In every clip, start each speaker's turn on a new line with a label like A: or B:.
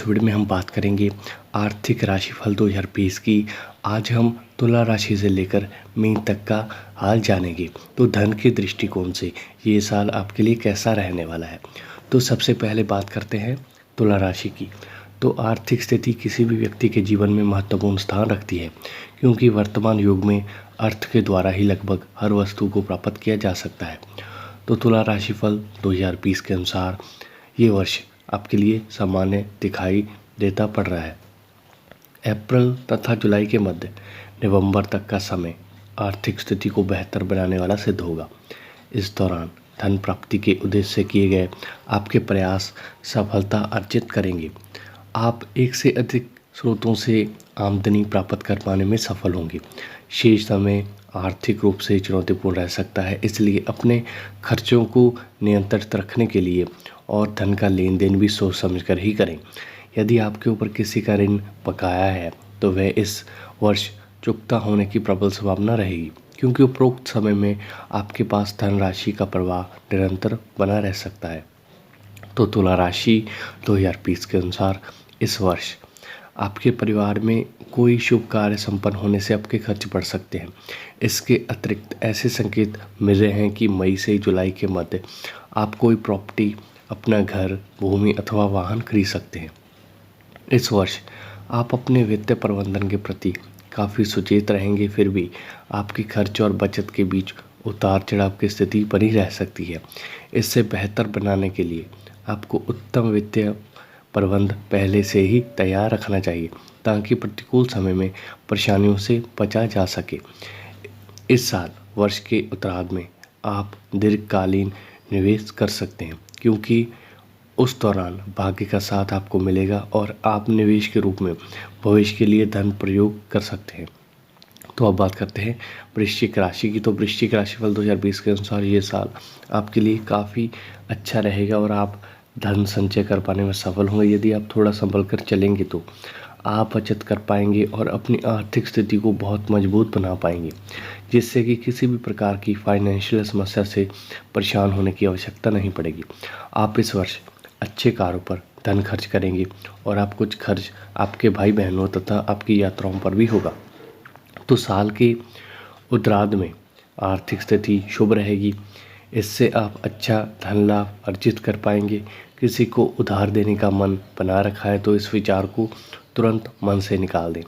A: इस वीडियो में हम बात करेंगे आर्थिक राशिफल 2020 की। आज हम तुला राशि से लेकर मीन तक का हाल जानेंगे। तो धन के दृष्टिकोण से ये साल आपके लिए कैसा रहने वाला है। तो सबसे पहले बात करते हैं तुला राशि की। तो आर्थिक स्थिति किसी भी व्यक्ति के जीवन में महत्वपूर्ण स्थान रखती है, क्योंकि वर्तमान युग में अर्थ के द्वारा ही लगभग हर वस्तु को प्राप्त किया जा सकता है। तो तुला राशिफल 2020 के अनुसार ये वर्ष आपके लिए सामान्य दिखाई देता पड़ रहा है। अप्रैल तथा जुलाई के मध्य नवंबर तक का समय आर्थिक स्थिति को बेहतर बनाने वाला सिद्ध होगा। इस दौरान धन प्राप्ति के उद्देश्य से किए गए आपके प्रयास सफलता अर्जित करेंगे। आप एक से अधिक स्रोतों से आमदनी प्राप्त कर पाने में सफल होंगे। शेष समय आर्थिक रूप से चुनौतीपूर्ण रह सकता है, इसलिए अपने खर्चों को नियंत्रित रखने के लिए और धन का लेन देन भी सोच समझ कर ही करें। यदि आपके ऊपर किसी का ऋण बकाया है तो वह इस वर्ष चुकता होने की प्रबल संभावना रहेगी, क्योंकि उपरोक्त समय में आपके पास धनराशि का प्रवाह निरंतर बना रह सकता है। तो तुला राशि 2020 के अनुसार इस वर्ष आपके परिवार में कोई शुभ कार्य संपन्न होने से आपके खर्च बढ़ सकते हैं। इसके अतिरिक्त ऐसे संकेत मिल रहे हैं कि मई से जुलाई के मध्य आप कोई प्रॉपर्टी, अपना घर, भूमि अथवा वाहन खरीद सकते हैं। इस वर्ष आप अपने वित्तीय प्रबंधन के प्रति काफ़ी सुचेत रहेंगे, फिर भी आपके खर्च और बचत के बीच उतार चढ़ाव की स्थिति बनी रह सकती है। इससे बेहतर बनाने के लिए आपको उत्तम वित्तीय प्रबंध पहले से ही तैयार रखना चाहिए, ताकि प्रतिकूल समय में परेशानियों से बचा जा सके। इस साल वर्ष के उत्तरार्ध में आप दीर्घकालीन निवेश कर सकते हैं, क्योंकि उस दौरान भाग्य का साथ आपको मिलेगा और आप निवेश के रूप में भविष्य के लिए धन प्रयोग कर सकते हैं। तो अब बात करते हैं वृश्चिक राशि की। तो वृश्चिक राशिफल 2020 के अनुसार ये साल आपके लिए काफ़ी अच्छा रहेगा और आप धन संचय कर पाने में सफल होंगे। यदि आप थोड़ा संभल कर चलेंगे तो आप बचत कर पाएंगे और अपनी आर्थिक स्थिति को बहुत मजबूत बना पाएंगे, जिससे कि किसी भी प्रकार की फाइनेंशियल समस्या से परेशान होने की आवश्यकता नहीं पड़ेगी। आप इस वर्ष अच्छे कार्यों पर धन खर्च करेंगे और आप कुछ खर्च आपके भाई बहनों तथा आपकी यात्राओं पर भी होगा। तो साल के उत्तरार्ध में आर्थिक स्थिति शुभ रहेगी। इससे आप अच्छा धन लाभ अर्जित कर पाएंगे। किसी को उधार देने का मन बना रखा है तो इस विचार को तुरंत मन से निकाल दें,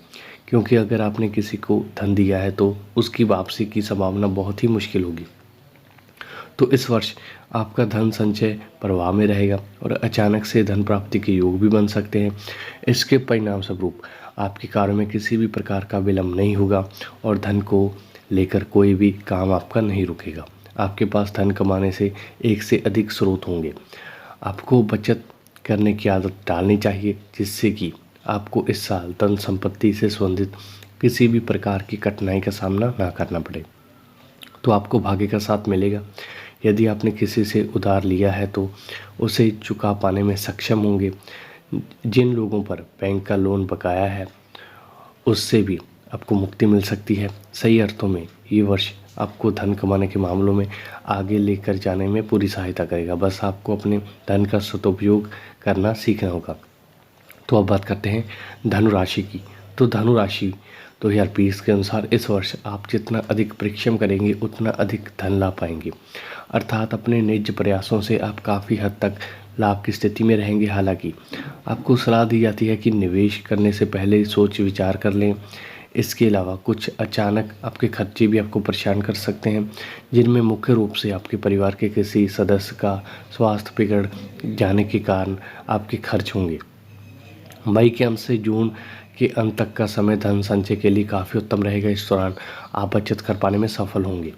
A: क्योंकि अगर आपने किसी को धन दिया है तो उसकी वापसी की संभावना बहुत ही मुश्किल होगी। तो इस वर्ष आपका धन संचय प्रवाह में रहेगा और अचानक से धन प्राप्ति के योग भी बन सकते हैं। इसके परिणाम स्वरूप आपके कार्य में किसी भी प्रकार का विलंब नहीं होगा और धन को लेकर कोई भी काम आपका नहीं रुकेगा। आपके पास धन कमाने से एक से अधिक स्रोत होंगे। आपको बचत करने की आदत डालनी चाहिए, जिससे कि आपको इस साल धन संपत्ति से संबंधित किसी भी प्रकार की कठिनाई का सामना ना करना पड़े। तो आपको भाग्य का साथ मिलेगा। यदि आपने किसी से उधार लिया है तो उसे चुका पाने में सक्षम होंगे। जिन लोगों पर बैंक का लोन बकाया है उससे भी आपको मुक्ति मिल सकती है। सही अर्थों में ये वर्ष आपको धन कमाने के मामलों में आगे लेकर जाने में पूरी सहायता करेगा। बस आपको अपने धन का सदुपयोग करना सीखना होगा। तो अब बात करते हैं धनु राशि की। तो धनु राशि 2020 के अनुसार इस वर्ष आप जितना अधिक परिश्रम करेंगे उतना अधिक धन ला पाएंगे, अर्थात अपने निज प्रयासों से आप काफ़ी हद तक लाभ की स्थिति में रहेंगे। हालांकि आपको सलाह दी जाती है कि निवेश करने से पहले सोच विचार कर लें। इसके अलावा कुछ अचानक आपके खर्चे भी आपको परेशान कर सकते हैं, जिनमें मुख्य रूप से आपके परिवार के किसी सदस्य का स्वास्थ्य बिगड़ जाने के कारण आपके खर्च होंगे। मई के अंत से जून के अंत तक का समय धन संचय के लिए काफ़ी उत्तम रहेगा। इस दौरान आप बचत कर पाने में सफल होंगे।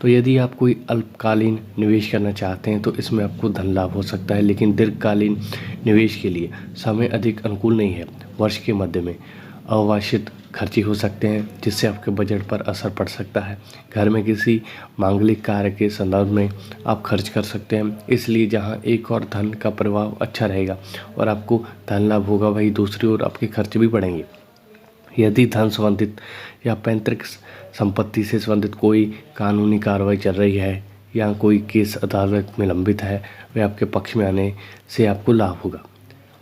A: तो यदि आप कोई अल्पकालीन निवेश करना चाहते हैं तो इसमें आपको धन लाभ हो सकता है, लेकिन दीर्घकालीन निवेश के लिए समय अधिक अनुकूल नहीं है। वर्ष के मध्य में अवांछित खर्चे हो सकते हैं, जिससे आपके बजट पर असर पड़ सकता है। घर में किसी मांगलिक कार्य के संदर्भ में आप खर्च कर सकते हैं, इसलिए जहां एक और धन का प्रभाव अच्छा रहेगा और आपको धन लाभ होगा, वहीं दूसरी ओर आपके खर्च भी बढ़ेंगे। यदि धन संबंधित या पैतृक संपत्ति से संबंधित कोई कानूनी कार्रवाई चल रही है या कोई केस अदालत में लंबित है, वह आपके पक्ष में आने से आपको लाभ होगा।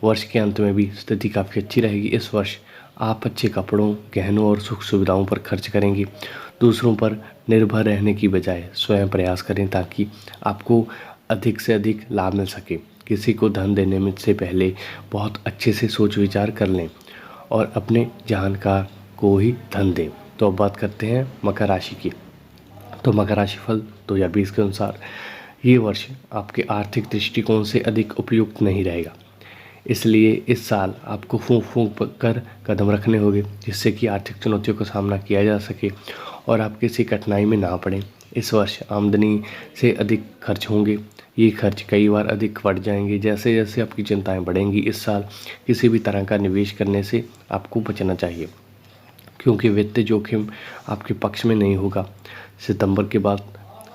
A: वर्ष के अंत में भी स्थिति काफ़ी अच्छी रहेगी। इस वर्ष आप अच्छे कपड़ों, गहनों और सुख सुविधाओं पर खर्च करेंगे। दूसरों पर निर्भर रहने की बजाय स्वयं प्रयास करें ताकि आपको अधिक से अधिक लाभ मिल सके। किसी को धन देने में से पहले बहुत अच्छे से सोच विचार कर लें और अपने जानकार को ही धन दें। तो अब बात करते हैं मकर राशि की। तो मकर राशि फल 2020 के अनुसार ये वर्ष आपके आर्थिक दृष्टिकोण से अधिक उपयुक्त नहीं रहेगा, इसलिए इस साल आपको फूंक फूंक कर कदम रखने होंगे जिससे कि आर्थिक चुनौतियों का सामना किया जा सके और आप किसी कठिनाई में ना पड़ें। इस वर्ष आमदनी से अधिक खर्च होंगे, ये खर्च कई बार अधिक बढ़ जाएंगे जैसे जैसे आपकी चिंताएं बढ़ेंगी। इस साल किसी भी तरह का निवेश करने से आपको बचना चाहिए क्योंकि वित्तीय जोखिम आपके पक्ष में नहीं होगा। सितंबर के बाद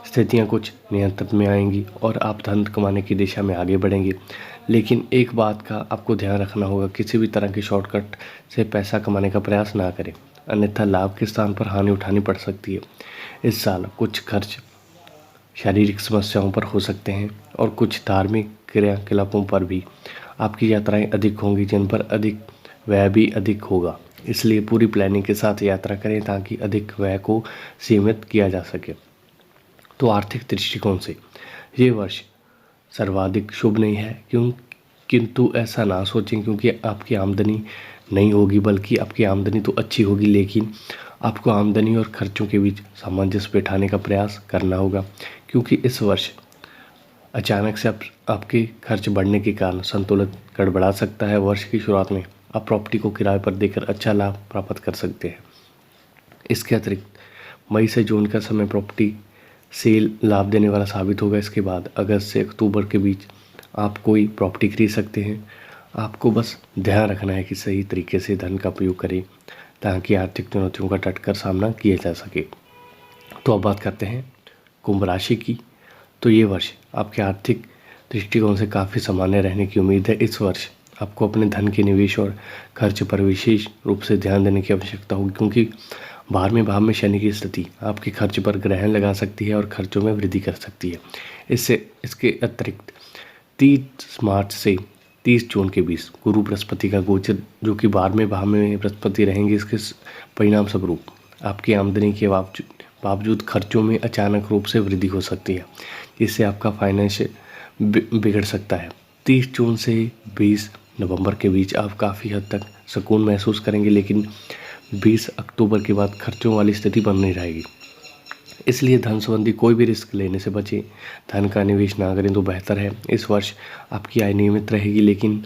A: स्थितियां कुछ नियंत्रण में आएंगी और आप धन कमाने की दिशा में आगे बढ़ेंगे। लेकिन एक बात का आपको ध्यान रखना होगा, किसी भी तरह के शॉर्टकट से पैसा कमाने का प्रयास ना करें, अन्यथा लाभ के स्थान पर हानि उठानी पड़ सकती है। इस साल कुछ खर्च शारीरिक समस्याओं पर हो सकते हैं और कुछ धार्मिक क्रियाकलापों पर भी आपकी यात्राएं अधिक होंगी जिन पर अधिक व्यय भी अधिक होगा। इसलिए पूरी प्लानिंग के साथ यात्रा करें ताकि अधिक व्यय को सीमित किया जा सके। तो आर्थिक दृष्टिकोण से ये वर्ष सर्वाधिक शुभ नहीं है किंतु ऐसा ना सोचें क्योंकि आपकी आमदनी नहीं होगी, बल्कि आपकी आमदनी तो अच्छी होगी लेकिन आपको आमदनी और खर्चों के बीच सामंजस्य बैठाने का प्रयास करना होगा क्योंकि इस वर्ष अचानक से आपके खर्च बढ़ने के कारण संतुलन गड़बड़ा सकता है। वर्ष की शुरुआत में आप प्रॉपर्टी को किराए पर देकर अच्छा लाभ प्राप्त कर सकते हैं। इसके अतिरिक्त मई से जून का समय प्रॉपर्टी सेल लाभ देने वाला साबित होगा। इसके बाद अगस्त से अक्टूबर के बीच आप कोई प्रॉपर्टी खरीद सकते हैं। आपको बस ध्यान रखना है कि सही तरीके से धन का उपयोग करें ताकि आर्थिक चुनौतियों का डटकर सामना किया जा सके। तो अब बात करते हैं कुंभ राशि की। तो ये वर्ष आपके आर्थिक दृष्टिकोण से काफ़ी सामान्य रहने की उम्मीद है। इस वर्ष आपको अपने धन के निवेश और खर्च पर विशेष रूप से ध्यान देने की आवश्यकता होगी क्योंकि 12वें भाव में शनि की स्थिति आपके खर्च पर ग्रहण लगा सकती है और खर्चों में वृद्धि कर सकती है। इसके अतिरिक्त 30 मार्च से 30 जून के बीच गुरु बृहस्पति का गोचर जो कि 12वें भाव में बृहस्पति रहेंगे, इसके परिणाम स्वरूप आपकी आमदनी के बावजूद खर्चों में अचानक रूप से वृद्धि हो सकती है जिससे आपका फाइनेंस बिगड़ सकता है। 30 जून से 20 नवंबर के बीच आप काफ़ी हद तक सुकून महसूस करेंगे लेकिन 20 अक्टूबर के बाद खर्चों वाली स्थिति बन नहीं रहेगी, इसलिए धन संबंधी कोई भी रिस्क लेने से बचें। धन का निवेश ना करें तो बेहतर है। इस वर्ष आपकी आय नियमित रहेगी लेकिन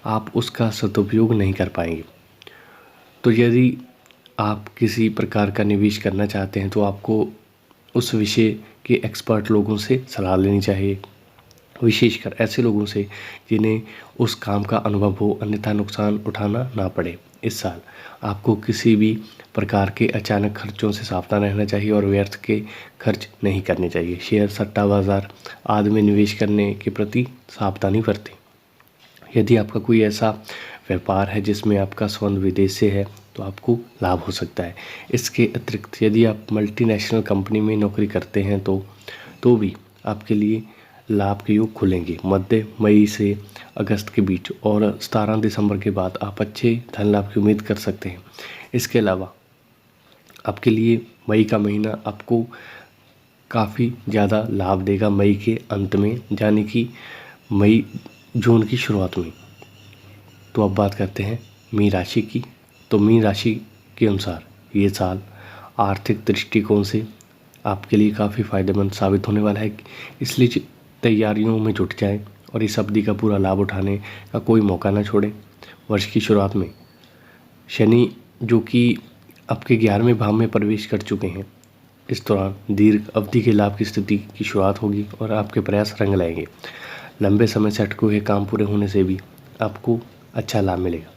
A: आप उसका सदुपयोग नहीं कर पाएंगे। तो यदि आप किसी प्रकार का निवेश करना चाहते हैं तो आपको उस विषय के एक्सपर्ट लोगों से सलाह लेनी चाहिए, विशेषकर ऐसे लोगों से जिन्हें उस काम का अनुभव हो, अन्यथा नुकसान उठाना ना पड़े। इस साल आपको किसी भी प्रकार के अचानक खर्चों से सावधान रहना चाहिए और व्यर्थ के खर्च नहीं करने चाहिए। शेयर, सट्टा बाजार आदि में निवेश करने के प्रति सावधानी बरतें। यदि आपका कोई ऐसा व्यापार है जिसमें आपका संबंध विदेश से है तो आपको लाभ हो सकता है। इसके अतिरिक्त यदि आप मल्टीनेशनल कंपनी में नौकरी करते हैं तो भी आपके लिए लाभ के योग खुलेंगे। मध्य मई से अगस्त के बीच और 17 दिसंबर के बाद आप अच्छे धन लाभ की उम्मीद कर सकते हैं। इसके अलावा आपके लिए मई का महीना आपको काफ़ी ज़्यादा लाभ देगा मई के अंत में, यानी कि मई जून की शुरुआत में। तो अब बात करते हैं मीन राशि की। तो मीन राशि के अनुसार ये साल आर्थिक दृष्टिकोण से आपके लिए काफ़ी फ़ायदेमंद साबित होने वाला है, इसलिए तैयारियों में जुट जाएं और इस अवधि का पूरा लाभ उठाने का कोई मौका ना छोड़ें। वर्ष की शुरुआत में शनि जो कि आपके 11वें भाव में प्रवेश कर चुके हैं, इस दौरान दीर्घ अवधि के लाभ की स्थिति की शुरुआत होगी और आपके प्रयास रंग लाएंगे। लंबे समय से अटके हुए काम पूरे होने से भी आपको अच्छा लाभ मिलेगा।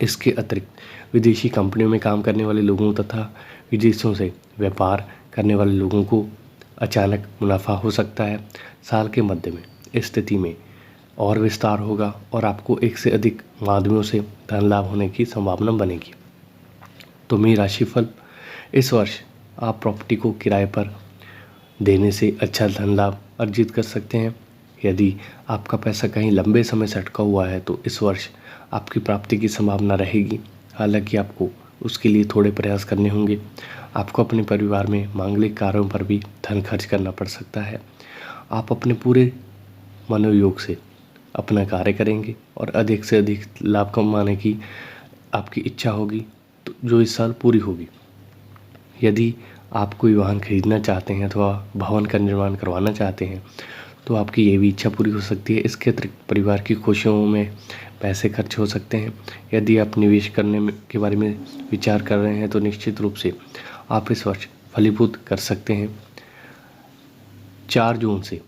A: इसके अतिरिक्त विदेशी कंपनियों में काम करने वाले लोगों तथा विदेशों से व्यापार करने वाले लोगों को अचानक मुनाफा हो सकता है। साल के मध्य में इस स्थिति में और विस्तार होगा और आपको एक से अधिक माध्यमों से धन लाभ होने की संभावना बनेगी। तो मीन राशिफल, इस वर्ष आप प्रॉपर्टी को किराए पर देने से अच्छा धन लाभ अर्जित कर सकते हैं। यदि आपका पैसा कहीं लंबे समय से अटका हुआ है तो इस वर्ष आपकी प्राप्ति की संभावना रहेगी। हालांकि आपको उसके लिए थोड़े प्रयास करने होंगे। आपको अपने परिवार में मांगलिक कार्यों पर भी धन खर्च करना पड़ सकता है। आप अपने पूरे मनोयोग से अपना कार्य करेंगे और अधिक से अधिक लाभ कमाने की आपकी इच्छा होगी, तो जो इस साल पूरी होगी। यदि आप कोई वाहन खरीदना चाहते हैं अथवा भवन का निर्माण करवाना चाहते हैं तो आपकी ये भी इच्छा पूरी हो सकती है। इसके अतिरिक्त परिवार की खुशियों में पैसे खर्च हो सकते हैं। यदि आप निवेश करने के बारे में विचार कर रहे हैं तो निश्चित रूप से आप इस वर्ष फलीभूत कर सकते हैं। 4 जून से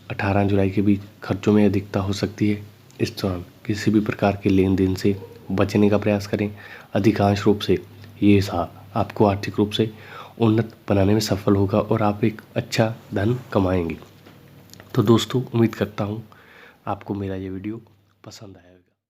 A: 18 जुलाई के बीच खर्चों में अधिकता हो सकती है। इस दौरान किसी भी प्रकार के लेन देन से बचने का प्रयास करें। अधिकांश रूप से ये साल आपको आर्थिक रूप से उन्नत बनाने में सफल होगा और आप एक अच्छा धन कमाएंगे। तो दोस्तों, उम्मीद करता हूँ आपको मेरा ये वीडियो पसंद आया।